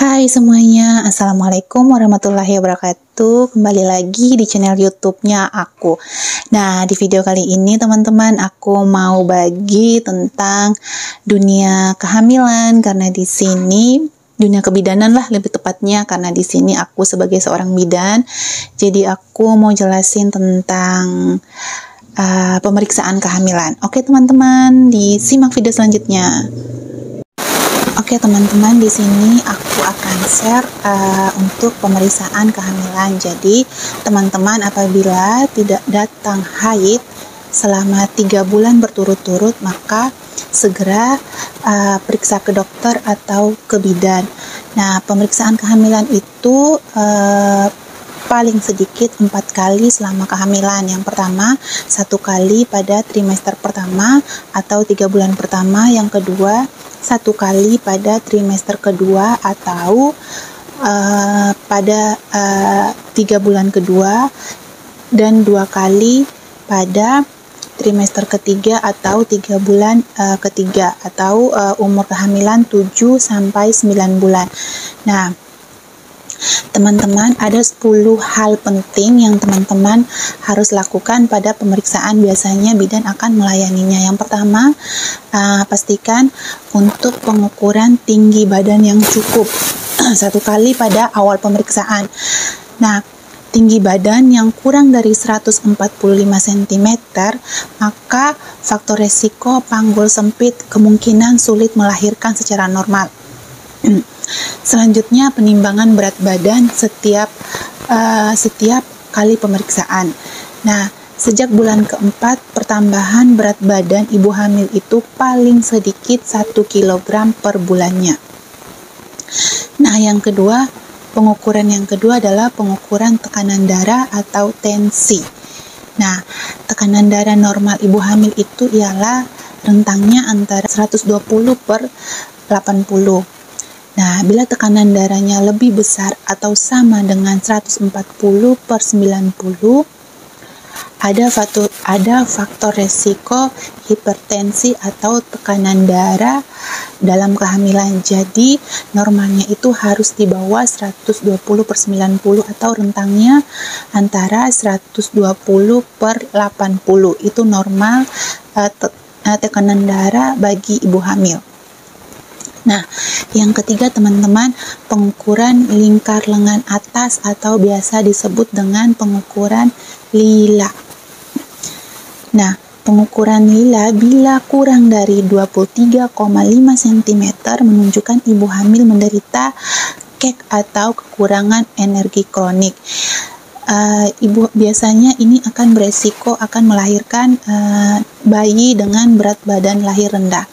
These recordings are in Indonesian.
Hai semuanya, Assalamualaikum warahmatullahi wabarakatuh. Kembali lagi di channel YouTube-nya aku. Nah, di video kali ini teman-teman, aku mau bagi tentang dunia kehamilan karena di sini dunia kebidanan lah lebih tepatnya, karena di sini aku sebagai seorang bidan. Jadi aku mau jelasin tentang pemeriksaan kehamilan. Oke teman-teman, disimak video selanjutnya. Oke teman-teman, di sini aku akan share untuk pemeriksaan kehamilan. Jadi teman-teman apabila tidak datang haid selama 3 bulan berturut-turut, maka segera periksa ke dokter atau ke bidan. Nah, pemeriksaan kehamilan itu paling sedikit 4 kali selama kehamilan. Yang pertama 1 kali pada trimester pertama atau 3 bulan pertama. Yang kedua 1 kali pada trimester kedua atau pada 3 bulan kedua, dan 2 kali pada trimester ketiga atau 3 bulan ketiga atau umur kehamilan 7 sampai 9 bulan. Nah, teman-teman, ada 10 hal penting yang teman-teman harus lakukan pada pemeriksaan. Biasanya bidan akan melayaninya. Yang pertama, pastikan untuk pengukuran tinggi badan yang cukup 1 kali pada awal pemeriksaan. Nah, tinggi badan yang kurang dari 145 cm, maka faktor resiko panggul sempit, kemungkinan sulit melahirkan secara normal. Selanjutnya, penimbangan berat badan setiap kali pemeriksaan. Nah, sejak bulan keempat, pertambahan berat badan ibu hamil itu paling sedikit 1 kg per bulannya. Nah, pengukuran yang kedua adalah pengukuran tekanan darah atau tensi. Nah, tekanan darah normal ibu hamil itu ialah rentangnya antara 120 per 80. Nah, bila tekanan darahnya lebih besar atau sama dengan 140 per 90, ada faktor resiko hipertensi atau tekanan darah dalam kehamilan. Jadi, normalnya itu harus di bawah 120 per 90 atau rentangnya antara 120 per 80. Itu normal tekanan darah bagi ibu hamil. Nah, yang ketiga teman-teman, pengukuran lingkar lengan atas atau biasa disebut dengan pengukuran lila. Nah, pengukuran lila bila kurang dari 23,5 cm menunjukkan ibu hamil menderita KEK atau kekurangan energi kronik. Ibu biasanya ini akan beresiko akan melahirkan bayi dengan berat badan lahir rendah.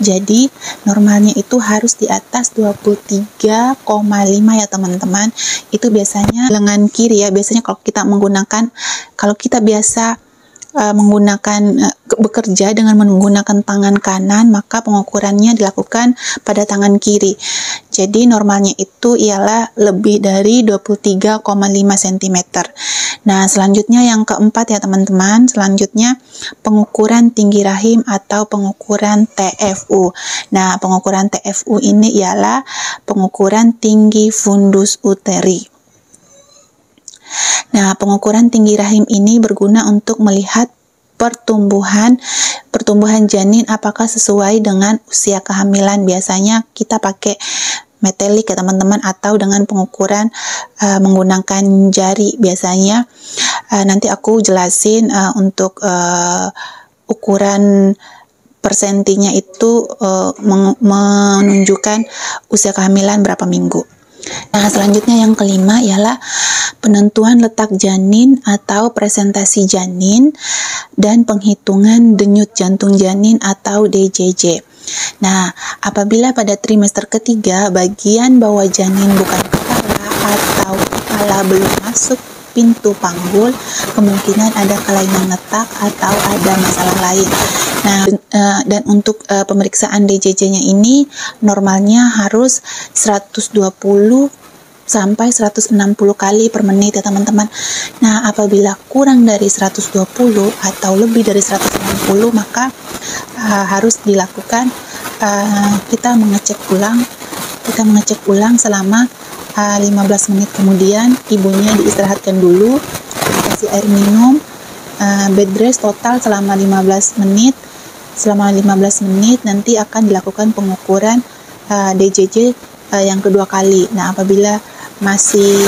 Jadi normalnya itu harus di atas 23,5 ya teman-teman. Itu biasanya lengan kiri ya. Biasanya kalau kita biasa bekerja dengan menggunakan tangan kanan, maka pengukurannya dilakukan pada tangan kiri. Jadi normalnya itu ialah lebih dari 23,5 cm. Nah, selanjutnya yang keempat ya teman-teman, selanjutnya pengukuran tinggi rahim atau pengukuran TFU. Nah, pengukuran TFU ini ialah pengukuran tinggi fundus uteri. Nah, pengukuran tinggi rahim ini berguna untuk melihat pertumbuhan janin apakah sesuai dengan usia kehamilan. Biasanya kita pakai metelik ya teman-teman, atau dengan pengukuran menggunakan jari biasanya. Nanti aku jelasin untuk ukuran persentinya itu menunjukkan usia kehamilan berapa minggu. Nah, selanjutnya yang kelima ialah penentuan letak janin atau presentasi janin dan penghitungan denyut jantung janin atau DJJ. Nah, apabila pada trimester ketiga bagian bawah janin bukan kepala atau kepala belum masuk pintu panggul, kemungkinan ada kelainan letak atau ada masalah lain. Nah, dan untuk pemeriksaan DJJ-nya ini normalnya harus 120 sampai 160 kali per menit ya teman-teman. Nah, apabila kurang dari 120 atau lebih dari 160, maka harus dilakukan kita mengecek ulang kita mengecek ulang selama 15 menit kemudian. Ibunya diistirahatkan dulu, dikasih air minum, bed rest total selama 15 menit. Selama 15 menit nanti akan dilakukan pengukuran DJJ yang kedua kali. Nah, apabila masih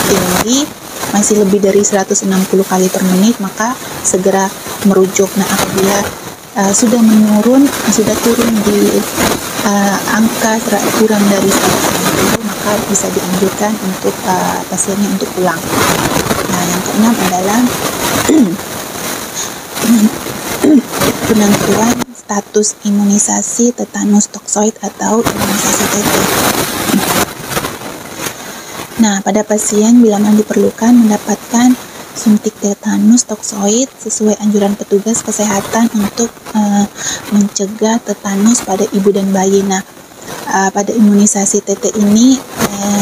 tinggi, masih lebih dari 160 kali per menit, maka segera merujuk. Nah, apabila sudah turun di angka kurang dari 160, maka bisa dianjurkan untuk pasiennya untuk pulang. Nah, yang keenam adalah penentuan status imunisasi tetanus toksoid atau imunisasi TT. Nah, pada pasien bila mana diperlukan mendapatkan suntik tetanus toksoid sesuai anjuran petugas kesehatan untuk mencegah tetanus pada ibu dan bayi. Nah, pada imunisasi TT ini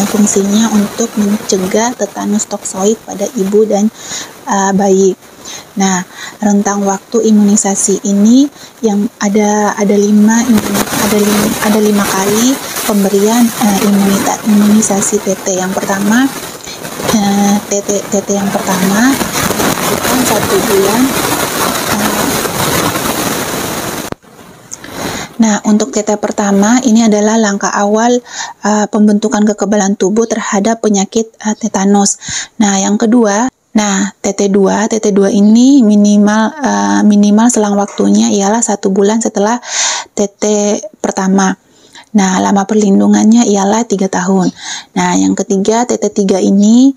fungsinya untuk mencegah tetanus toksoid pada ibu dan bayi. Nah, rentang waktu imunisasi ini yang ada 5 kali pemberian imunisasi TT. Yang pertama, TT yang pertama dilakukan 1 bulan. Nah, untuk TT pertama ini adalah langkah awal pembentukan kekebalan tubuh terhadap penyakit tetanus. Nah, yang kedua, TT2 ini minimal selang waktunya ialah 1 bulan setelah TT pertama. Nah, lama perlindungannya ialah 3 tahun. Nah, yang ketiga, TT3 ini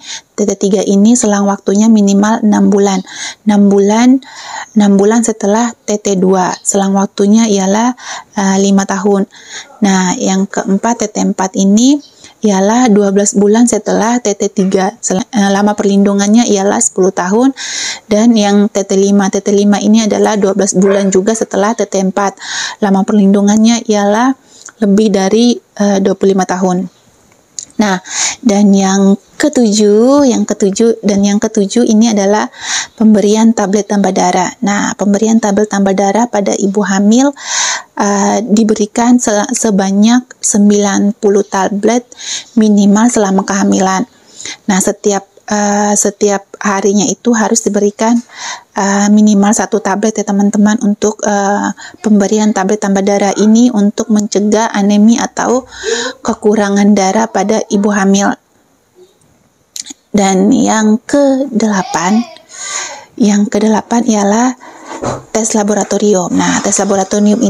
selang waktunya minimal 6 bulan. 6 bulan setelah TT2. Selang waktunya ialah 5 tahun. Nah, yang keempat, TT4 ini ialah 12 bulan setelah TT3. Lama perlindungannya ialah 10 tahun. Dan yang TT5 ini adalah 12 bulan juga setelah TT4. Lama perlindungannya ialah lebih dari 25 tahun. Nah, dan yang ketujuh ini adalah pemberian tablet tambah darah. Nah, pemberian tablet tambah darah pada ibu hamil diberikan sebanyak 90 tablet minimal selama kehamilan. Nah, setiap harinya itu harus diberikan minimal 1 tablet ya teman-teman untuk pemberian tablet tambah darah ini untuk mencegah anemi atau kekurangan darah pada ibu hamil. Dan yang ke-8 ialah tes laboratorium. Nah, tes laboratorium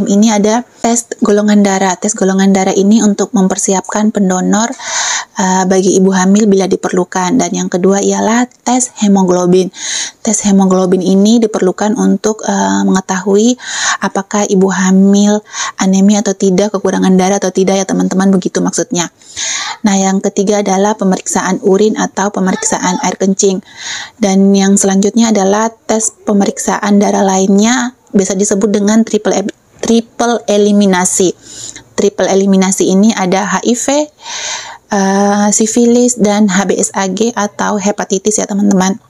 ini ada tes golongan darah. Tes golongan darah ini untuk mempersiapkan pendonor bagi ibu hamil bila diperlukan. Dan yang kedua ialah tes hemoglobin. Tes hemoglobin ini diperlukan untuk mengetahui apakah ibu hamil anemi atau tidak, kekurangan darah atau tidak ya teman-teman, begitu maksudnya. Nah, yang ketiga adalah pemeriksaan urin atau pemeriksaan air kencing. Dan yang selanjutnya adalah tes pemeriksaan darah lainnya, biasa disebut dengan triple eliminasi. Triple eliminasi ini ada HIV, sifilis, dan HBsAg atau hepatitis ya teman-teman.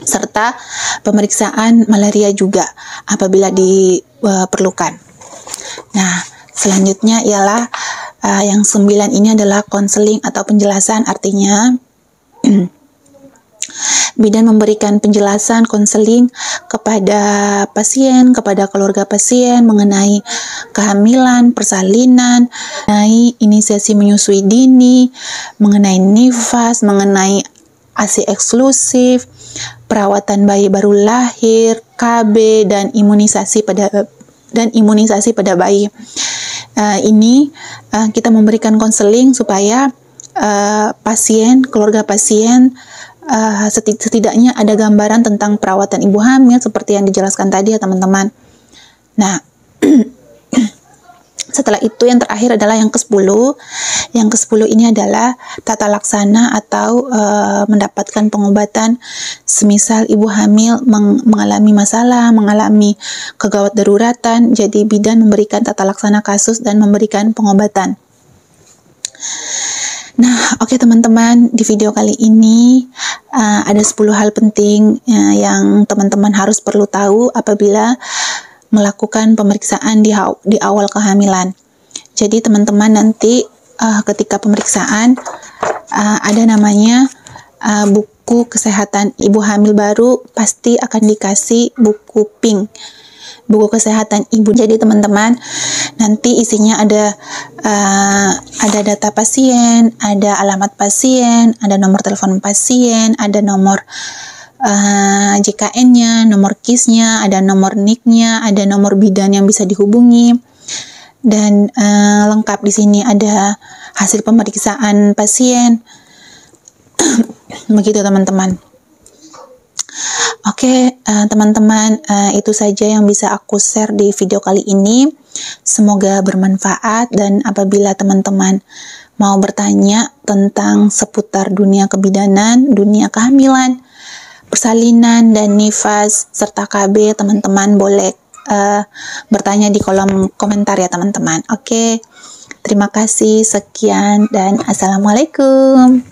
Serta pemeriksaan malaria juga apabila diperlukan. Nah, selanjutnya ialah yang 9 ini adalah konseling atau penjelasan, artinya bidan memberikan penjelasan konseling kepada pasien, kepada keluarga pasien mengenai kehamilan, persalinan, mengenai inisiasi menyusui dini, mengenai nifas, mengenai ASI eksklusif, perawatan bayi baru lahir, KB, dan imunisasi pada bayi. Ini kita memberikan konseling supaya keluarga pasien setidaknya ada gambaran tentang perawatan ibu hamil seperti yang dijelaskan tadi ya teman-teman. Nah, setelah itu yang terakhir adalah yang ke-10. Yang ke-10 ini adalah tata laksana atau mendapatkan pengobatan semisal ibu hamil mengalami masalah, mengalami kegawat daruratan. Jadi bidan memberikan tata laksana kasus dan memberikan pengobatan. Nah, oke teman-teman, di video kali ini ada 10 hal penting yang teman-teman harus perlu tahu apabila melakukan pemeriksaan di awal kehamilan. Jadi teman-teman nanti ketika pemeriksaan ada namanya buku kesehatan ibu hamil baru, pasti akan dikasih buku pink, buku kesehatan ibu. Jadi teman-teman nanti isinya ada data pasien, ada alamat pasien, ada nomor telepon pasien, ada nomor JKN-nya, nomor KIS-nya, ada nomor NIK-nya, ada nomor bidan yang bisa dihubungi, dan lengkap di sini ada hasil pemeriksaan pasien. Begitu teman-teman. Oke, teman-teman, itu saja yang bisa aku share di video kali ini. Semoga bermanfaat, dan apabila teman-teman mau bertanya tentang seputar dunia kebidanan, dunia kehamilan, persalinan, dan nifas, serta KB, teman-teman boleh bertanya di kolom komentar ya teman-teman. Oke, terima kasih, sekian, dan assalamualaikum.